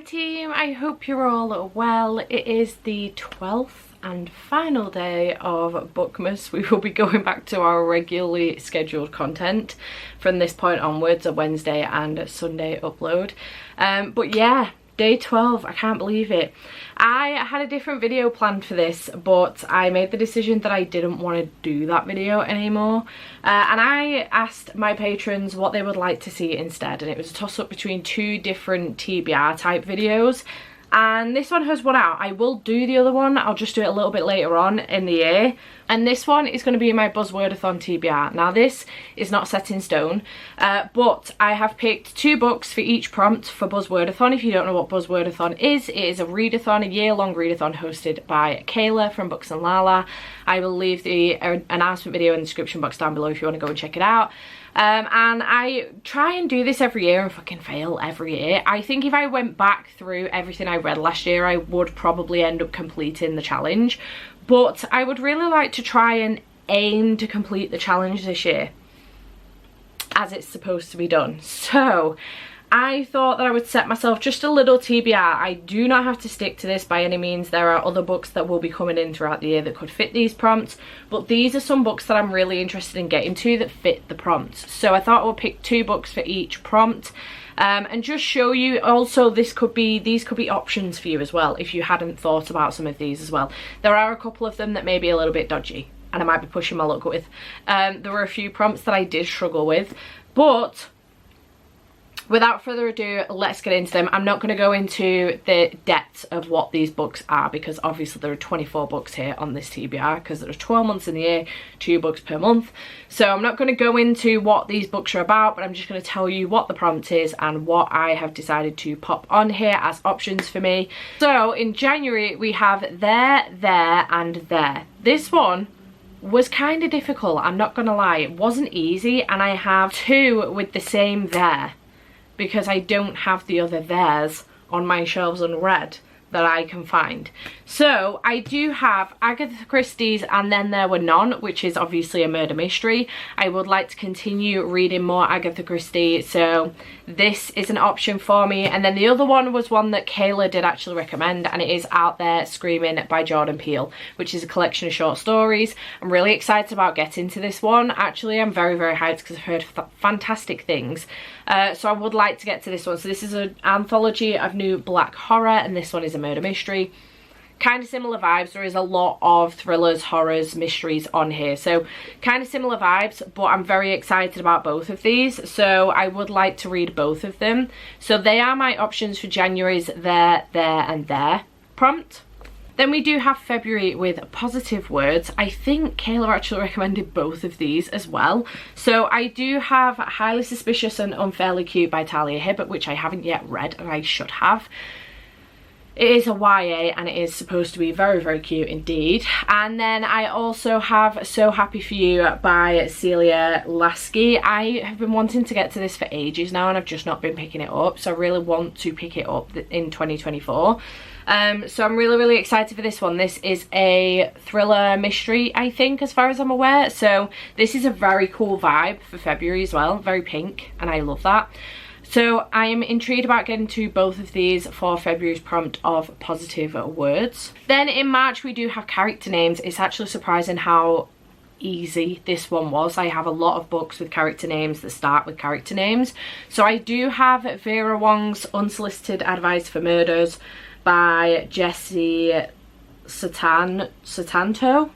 team, I hope you're all well. It is the 12th and final day of Bookmas. We will be going back to our regularly scheduled content from this point onwards, a Wednesday and a Sunday upload. But yeah, day 12, I can't believe it. I had a different video planned for this, but I made the decision that I didn't want to do that video anymore. And I asked my patrons what they would like to see instead, and it was a toss-up between two different TBR type videos. And this one has won out. I will do the other one, I'll just do it a little bit later on in the year. And this one is going to be my Buzzwordathon TBR. Now this is not set in stone, but I have picked 2 books for each prompt for Buzzwordathon. If you don't know what Buzzwordathon is, it is a readathon, a year-long readathon hosted by Kayla from Books and Lala. I will leave the announcement video in the description box down below if you want to go and check it out. And I try and do this every year and fucking fail every year. I think if I went back through everything I read last year, I would probably end up completing the challenge. But I would really like to try and aim to complete the challenge this year, as it's supposed to be done. So I thought that I would set myself just a little TBR. I do not have to stick to this by any means. There are other books that will be coming in throughout the year that could fit these prompts, but these are some books that I'm really interested in getting to that fit the prompts. So I thought I would pick 2 books for each prompt. And just show you also these could be options for you as well if you hadn't thought about some of these as well. There are a couple of them that may be a little bit dodgy and I might be pushing my luck with. There were a few prompts that I did struggle with, but without further ado, let's get into them. I'm not going to go into the depths of what these books are because obviously there are 24 books here on this TBR because there's 12 months in the year, 2 books per month. So I'm not going to go into what these books are about, but I'm just going to tell you what the prompt is and what I have decided to pop on here as options for me. So in January we have There, There and There. This one was kind of difficult, I'm not going to lie. It wasn't easy, and I have 2 with the same there, because I don't have the other theirs on my shelves unread that I can find. So I do have Agatha Christie's And Then There Were None, which is obviously a murder mystery. I would like to continue reading more Agatha Christie, so this is an option for me. And then the other one was one that Kayla did actually recommend, and it is Out There Screaming by Jordan Peele, which is a collection of short stories. I'm really excited about getting to this one. Actually, I'm very, very hyped because I've heard fantastic things. So I would like to get to this one. So this is an anthology of new black horror, and this one is a murder mystery. Kind of similar vibes. There is a lot of thrillers, horrors, mysteries on here, so kind of similar vibes, but I'm very excited about both of these, so I would like to read both of them. So they are my options for January's There, There and There prompt. Then we do have February with Positive Words. I think Kayla actually recommended both of these as well. So I do have Highly Suspicious and Unfairly Cute by Talia Hibbert, which I haven't yet read and I should have. It is a YA and it is supposed to be very, very cute indeed. And then I also have So Happy For You by Celia Lasky. I have been wanting to get to this for ages now and I've just not been picking it up, so I really want to pick it up in 2024. So I'm really, really excited for this one. This is a thriller mystery, I think, as far as I'm aware. So this is a very cool vibe for February as well. Very pink, and I love that. So I am intrigued about getting to both of these for February's prompt of Positive Words. Then in March we do have character names. It's actually surprising how easy this one was. I have a lot of books with character names that start with character names. So I do have Vera Wong's Unsolicited Advice for Murders by Jessie Satanto.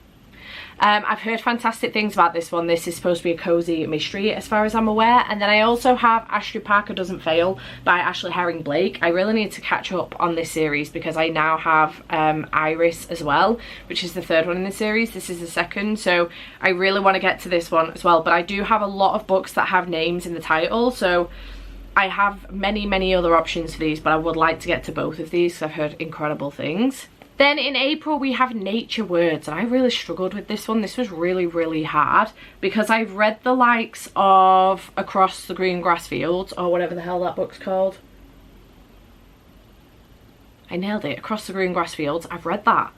I've heard fantastic things about this one. This is supposed to be a cozy mystery as far as I'm aware. And then I also have Ashley Parker Doesn't Fail by Ashley Herring Blake. I really need to catch up on this series because I now have Iris as well, which is the 3rd one in the series. This is the 2nd, so I really want to get to this one as well. But I do have a lot of books that have names in the title, so I have many, many other options for these, but I would like to get to both of these because I've heard incredible things. Then in April we have Nature Words, and I really struggled with this one. This was really, really hard because I've read the likes of Across the Green Grass Fields, or whatever the hell that book's called. I nailed it, Across the Green Grass Fields. I've read that.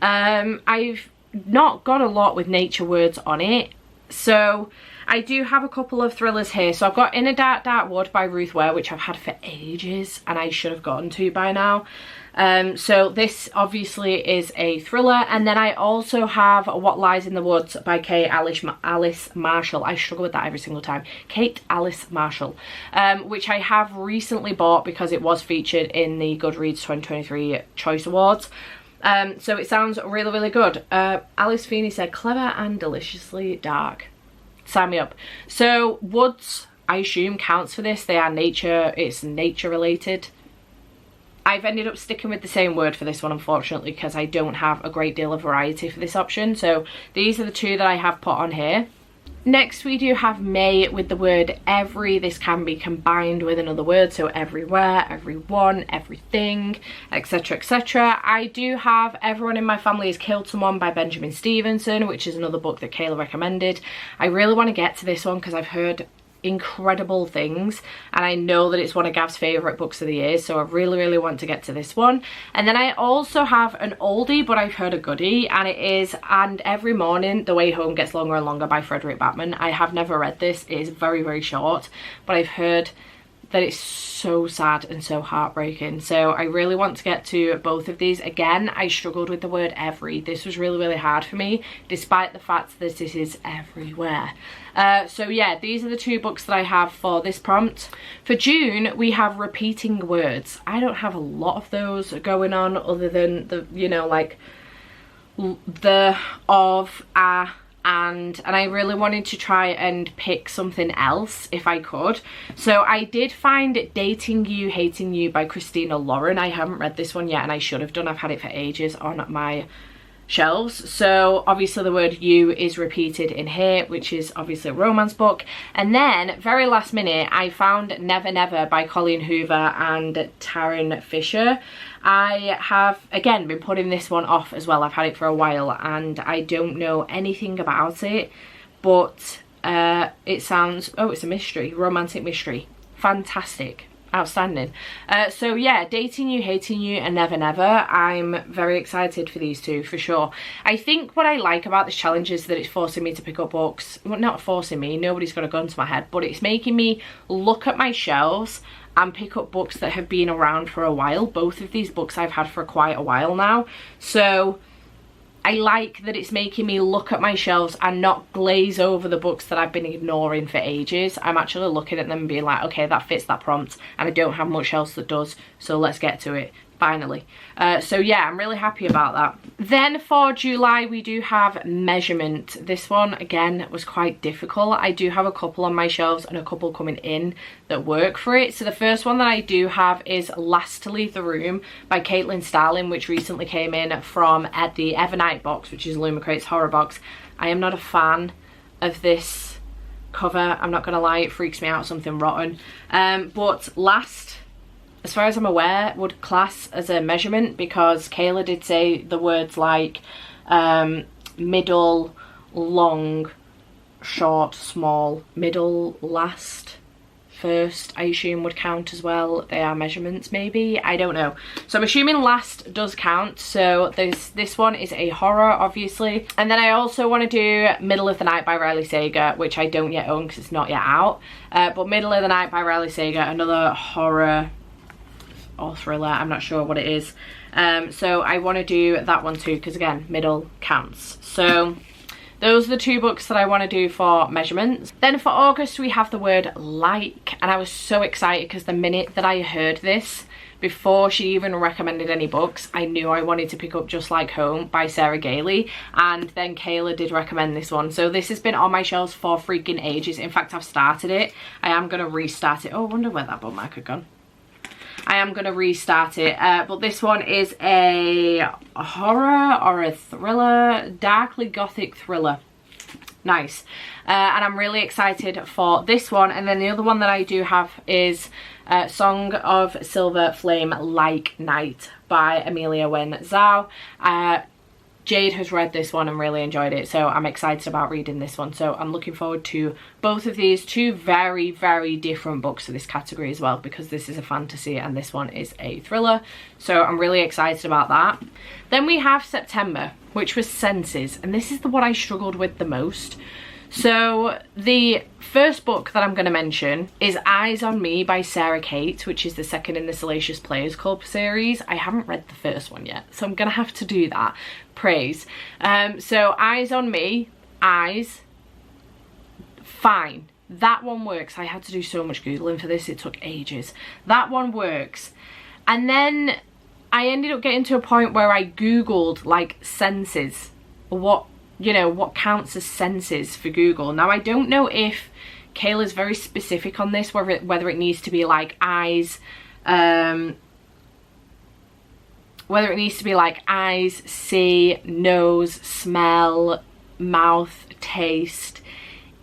I've not got a lot with Nature Words on it. So I do have a couple of thrillers here. So I've got In a Dark Dark Wood by Ruth Ware, which I've had for ages and I should have gotten to by now. So this obviously is a thriller. And then I also have What Lies in the Woods by Kate Alice Marshall. I struggle with that every single time. Kate Alice Marshall, which I have recently bought because it was featured in the Goodreads 2023 Choice Awards. So it sounds really, really good. Alice Feeney said, clever and deliciously dark. Sign me up. So woods, I assume, counts for this. They are nature, it's nature related. I've ended up sticking with the same word for this one, unfortunately, because I don't have a great deal of variety for this option. So these are the two that I have put on here. Next we do have May with the word every. This can be combined with another word, so everywhere, everyone, everything, etc, etc. I do have Everyone in My Family Has Killed Someone by Benjamin Stevenson, which is another book that Kayla recommended. I really want to get to this one because I've heard incredible things and I know that it's one of Gav's favourite books of the year, so I really want to get to this one. And then I also have an oldie but I've heard a goodie, and it is And Every Morning the Way Home Gets Longer and Longer by Frederick Bateman. I have never read this. It is very short, but I've heard that it's so sad and so heartbreaking, so I really want to get to both of these. Again, I struggled with the word every. This was really hard for me, despite the fact that this is everywhere. So yeah, these are the two books that I have for this prompt. For June, we have repeating words. I don't have a lot of those going on other than the, you know, like the, of, and I really wanted to try and pick something else if I could. So I did find Dating You, Hating You by Christina Lauren. I haven't read this one yet and I should have done. I've had it for ages on my shelves. So obviously the word you is repeated in here, which is obviously a romance book. And then very last minute I found Never Never by Colleen Hoover and Taryn Fisher. I have again been putting this one off as well. I've had it for a while and I don't know anything about it, but it sounds, oh, it's a mystery, romantic mystery. Fantastic. Outstanding. So yeah, Dating You, Hating You and Never Never. I'm very excited for these two for sure. I think what I like about this challenge is that it's forcing me to pick up books. Well, not forcing me, nobody's got a gun to my head, but it's making me look at my shelves and pick up books that have been around for a while. Both of these books I've had for quite a while now, so I like that it's making me look at my shelves and not glaze over the books that I've been ignoring for ages. I'm actually looking at them and being like, okay, that fits that prompt and I don't have much else that does, so let's get to it finally. So yeah, I'm really happy about that. Then for July we do have Measurement. This one again was quite difficult. I do have a couple on my shelves and a couple coming in that work for it. So the first one that I do have is Last to Leave the Room by Caitlin Starling, which recently came in from the Evernight box, which is Lumacrate's horror box. I am not a fan of this cover, I'm not gonna lie, it freaks me out, something rotten. But Last, as far as I'm aware, would class as a measurement because Kayla did say the words like middle, long, short, small, middle, last, first, I assume would count as well. They are measurements maybe, I don't know. So I'm assuming last does count. So this one is a horror obviously. And then I also want to do Middle of the Night by Riley Sager, which I don't yet own because it's not yet out. But Middle of the Night by Riley Sager, another horror or thriller, I'm not sure what it is. So I want to do that one too because again, middle counts. So those are the two books that I want to do for measurements. Then for August we have the word like, and I was so excited because the minute that I heard this, before she even recommended any books, I knew I wanted to pick up Just Like Home by Sarah Gailey, and then Kayla did recommend this one. So this has been on my shelves for freaking ages. In fact, I've started it. I am going to restart it. Oh, I wonder where that bookmark had gone. I am going to restart it, but this one is a horror or a thriller, darkly gothic thriller. Nice. And I'm really excited for this one. And then the other one that I do have is Song of Silver Flame Like Night by Amelia Wen Zhao. Jade has read this one and really enjoyed it, so I'm excited about reading this one. So I'm looking forward to both of these, two very, very different books for this category as well, because this is a fantasy and this one is a thriller. So I'm really excited about that. Then we have September, which was Senses, and this is the one I struggled with the most. So the first book that I'm going to mention is Eyes on Me by Sarah Kate, which is the second in the Salacious Players Club series. I haven't read the first one yet, so I'm going to have to do that. Praise. So Eyes on Me, eyes, fine. That one works. I had to do so much Googling for this, it took ages. That one works. And then I ended up getting to a point where I Googled like senses, what, you know, what counts as senses for Google. Now I don't know if Kayla's very specific on this, whether it needs to be like eyes, whether it needs to be like eyes, see, nose, smell, mouth, taste,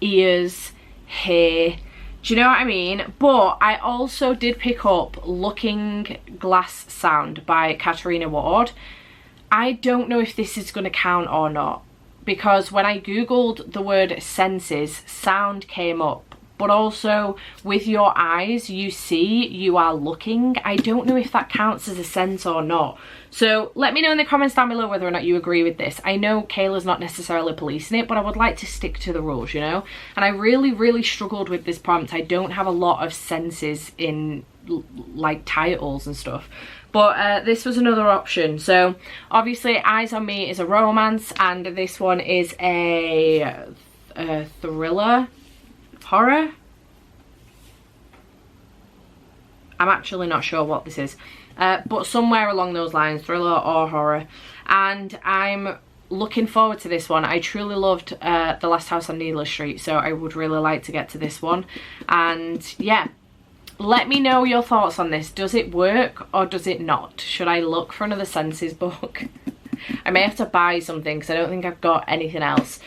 ears, hear. Do you know what I mean? But I also did pick up Looking Glass Sound by Katarina Ward. I don't know if this is going to count or not, because when I googled the word senses, sound came up. But also with your eyes, you see, you are looking. I don't know if that counts as a sense or not. So let me know in the comments down below whether or not you agree with this. I know Kayla's not necessarily policing it, but I would like to stick to the rules, you know? And I really struggled with this prompt. I don't have a lot of senses in like titles and stuff. But this was another option. So obviously Eyes on Me is a romance, and this one is a thriller. Horror? I'm actually not sure what this is, but somewhere along those lines, thriller or horror. And I'm looking forward to this one. I truly loved The Last House on Needless Street, so I would really like to get to this one. And yeah, let me know your thoughts on this. Does it work or does it not? Should I look for another senses book? I may have to buy something because I don't think I've got anything else.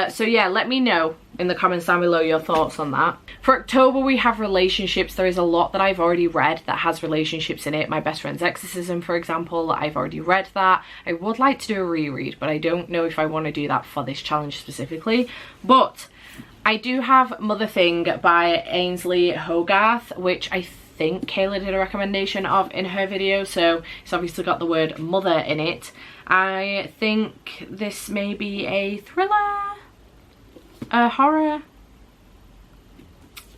So yeah, let me know in the comments down below your thoughts on that. For October we have relationships. There is a lot that I've already read that has relationships in it. My Best Friend's Exorcism, for example, I've already read that. I would like to do a reread, but I don't know if I want to do that for this challenge specifically. But I do have Mother Thing by Ainsley Hogarth, which I think Kayla did a recommendation of in her video, so it's obviously got the word mother in it. I think this may be a thriller, a horror,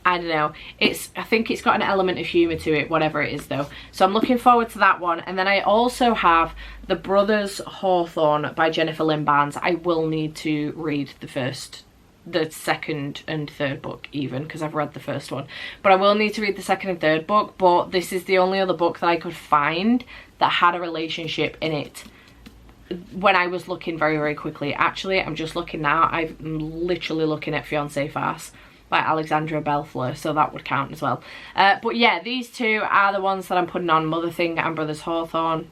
I don't know. I think it's got an element of humour to it, whatever it is though. So I'm looking forward to that one. And then I also have The Brothers Hawthorne by Jennifer Lynn Barnes. I will need to read the second and third book even, because I've read the first one, but I will need to read the second and third book. But this is the only other book that I could find that had a relationship in it when I was looking very quickly. Actually, I'm just looking now. I'm literally looking at Fiancé Farce by Alexandra Belfleur, so that would count as well. But yeah, these two are the ones that I'm putting on, Mother Thing and Brothers Hawthorne.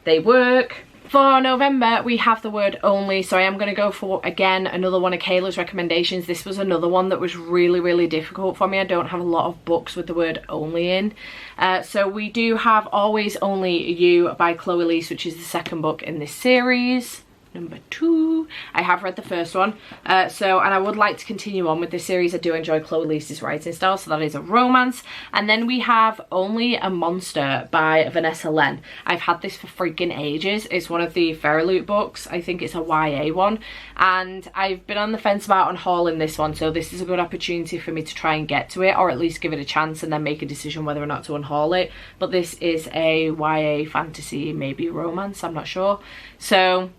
They work. For November, we have the word only, so I am going to go for, again, another one of Kayla's recommendations. This was another one that was really difficult for me. I don't have a lot of books with the word only in. So we do have Always Only You by Chloe Leese, which is the second book in this series. Number 2. I have read the first one, and I would like to continue on with this series. I do enjoy Chloe Leese's writing style, so that is a romance. And then we have Only a Monster by Vanessa Len. I've had this for freaking ages. It's one of the Feraloot books. I think it's a YA one, and I've been on the fence about unhauling this one, so this is a good opportunity for me to try and get to it, or at least give it a chance and then make a decision whether or not to unhaul it. But this is a YA fantasy, maybe romance, I'm not sure. So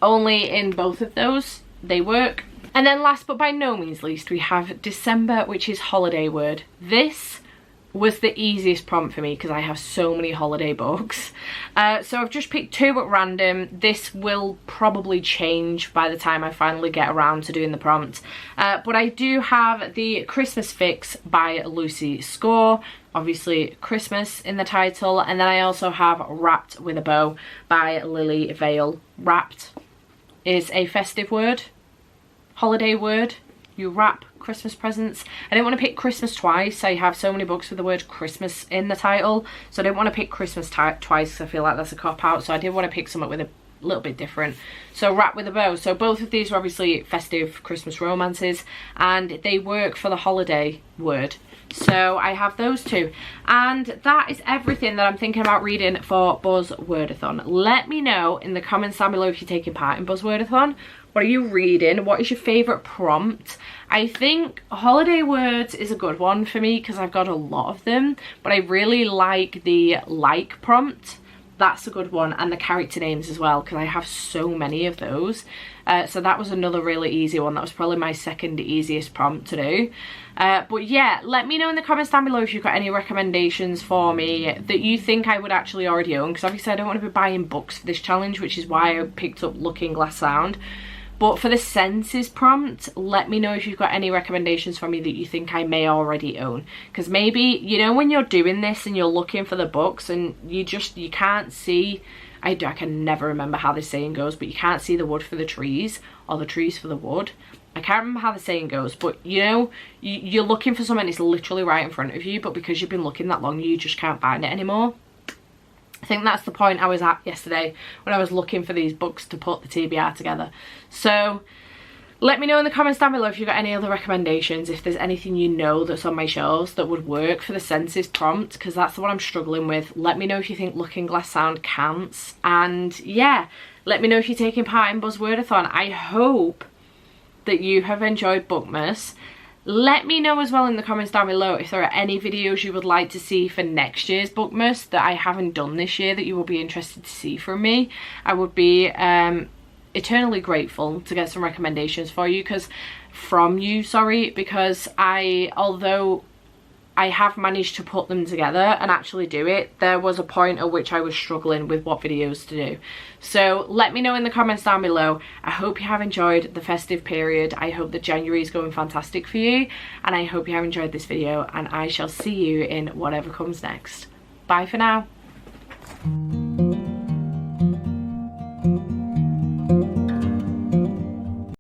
only in both of those, they work. And then last but by no means least, we have December, which is holiday word. This was the easiest prompt for me because I have so many holiday books. So I've just picked 2 at random. This will probably change by the time I finally get around to doing the prompt. But I do have the Christmas Fix by Lucy Score. Obviously Christmas in the title. And then I also have Wrapped with a Bow by Lily Vale. Wrapped is a festive word, holiday word. You wrap Christmas presents. I didn't want to pick Christmas twice. I have so many books with the word Christmas in the title, so I didn't want to pick Christmas twice because I feel like that's a cop-out. So I did want to pick something with a little bit different. So Wrapped with a Bow. So both of these are obviously festive Christmas romances, and they work for the holiday word. So I have those 2, and that is everything that I'm thinking about reading for Buzzwordathon. Let me know in the comments down below if you're taking part in Buzzwordathon. What are you reading? What is your favourite prompt? I think holiday words is a good one for me because I've got a lot of them, but I really like the like prompt. That's a good one, and the character names as well, because I have so many of those. So that was another really easy one. That was probably my second easiest prompt to do. But yeah, let me know in the comments down below if you've got any recommendations for me that you think I would actually already own, because obviously I don't want to be buying books for this challenge, which is why I picked up Looking Glass Sound. But for the senses prompt, let me know if you've got any recommendations for me that you think I may already own. Because maybe, you know, when you're doing this and you're looking for the books and you can't see, I can never remember how this saying goes, but you can't see the wood for the trees or the trees for the wood. I can't remember how the saying goes, but you know, you're looking for something that's literally right in front of you, but because you've been looking that long, you just can't find it anymore. I think that's the point I was at yesterday when I was looking for these books to put the TBR together. So let me know in the comments down below if you've got any other recommendations, if there's anything you know that's on my shelves that would work for the senses prompt, because that's the one I'm struggling with. Let me know if you think Looking Glass Sound counts. And yeah, let me know if you're taking part in Buzzwordathon. I hope that you have enjoyed Bookmas. Let me know as well in the comments down below if there are any videos you would like to see for next year's Bookmas that I haven't done this year that you will be interested to see from me. I would be eternally grateful to get some recommendations for you, because although I have managed to put them together and actually do it, there was a point at which I was struggling with what videos to do. So let me know in the comments down below. I hope you have enjoyed the festive period. I hope that January is going fantastic for you, and I hope you have enjoyed this video, and I shall see you in whatever comes next. Bye for now.